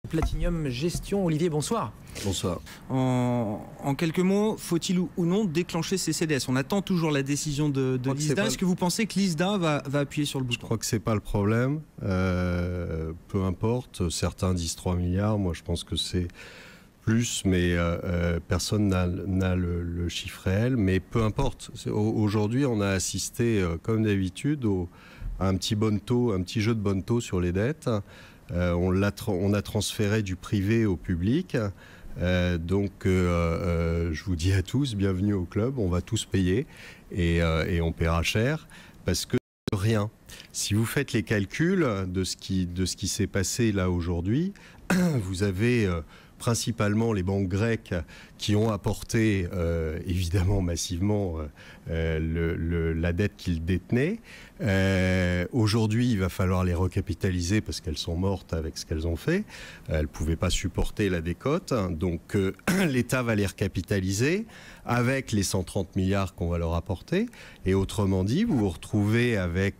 Platinum Gestion. Olivier, bonsoir. Bonsoir. En quelques mots, faut-il ou non déclencher ces CDS? On attend toujours la décision de l'ISDA. Est-ce que vous pensez que l'ISDA va appuyer sur le bouton? Je crois que c'est pas le problème. Peu importe. Certains disent 3 milliards. Moi, je pense que c'est plus, mais personne n'a le chiffre réel. Mais peu importe. Aujourd'hui, on a assisté, comme d'habitude, à un petit jeu de bonneteau sur les dettes. On a transféré du privé au public. Donc, je vous dis à tous, bienvenue au club. On va tous payer et on paiera cher parce que rien. Si vous faites les calculs de ce qui s'est passé là aujourd'hui, vous avez principalement les banques grecques qui ont apporté évidemment massivement la dette qu'ils détenaient. Aujourd'hui, il va falloir les recapitaliser parce qu'elles sont mortes avec ce qu'elles ont fait. Elles ne pouvaient pas supporter la décote. Donc l'État va les recapitaliser avec les 130 milliards qu'on va leur apporter. Et autrement dit, vous vous retrouvez avec,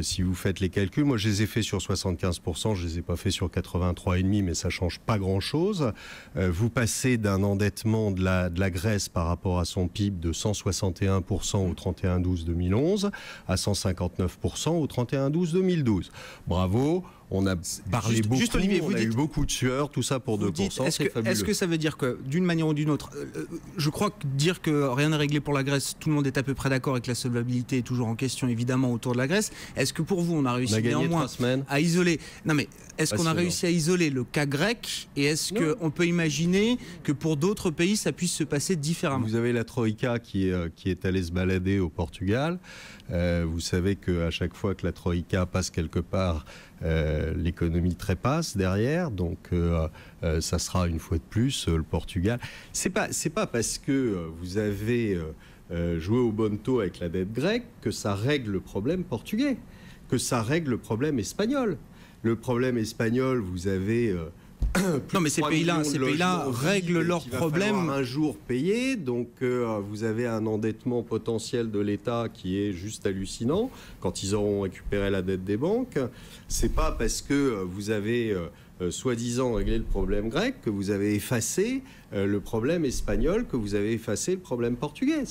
si vous faites les calculs, moi je les ai faits sur 75%, je ne les ai pas faits sur 83,5%, mais ça ne change pas grand-chose. Vous passez d'un endettement de la Grèce par rapport à son PIB de 161% au 31-12-2011 à 159% au 31-12-2012. Bravo, on a parlé beaucoup, juste Olivier, on a eu beaucoup de sueur, tout ça pour 2%, c'est fabuleux. Est-ce que ça veut dire que, d'une manière ou d'une autre, je crois que dire que rien n'est réglé pour la Grèce, tout le monde est à peu près d'accord et que la solvabilité est toujours en question, évidemment, autour de la Grèce. Est-ce que pour vous, on a réussi néanmoins à isoler... Non mais, est-ce qu'on a réussi à isoler le cas grec et est-ce qu'on peut imaginer que pour d'autres pays, ça puisse se passer différemment? Vous avez la Troïka qui est allée se balader au Portugal. Vous savez qu'à chaque fois que la Troïka passe quelque part, l'économie trépasse derrière, donc ça sera une fois de plus le Portugal. C'est pas parce que vous avez joué au bonneteau avec la dette grecque que ça règle le problème portugais, que ça règle le problème espagnol. Le problème espagnol, vous avez non mais ces pays-là règlent leurs problèmes un jour payé, donc vous avez un endettement potentiel de l'État qui est juste hallucinant quand ils auront récupéré la dette des banques. C'est pas parce que vous avez soi-disant réglé le problème grec que vous avez effacé le problème espagnol, que vous avez effacé le problème portugais.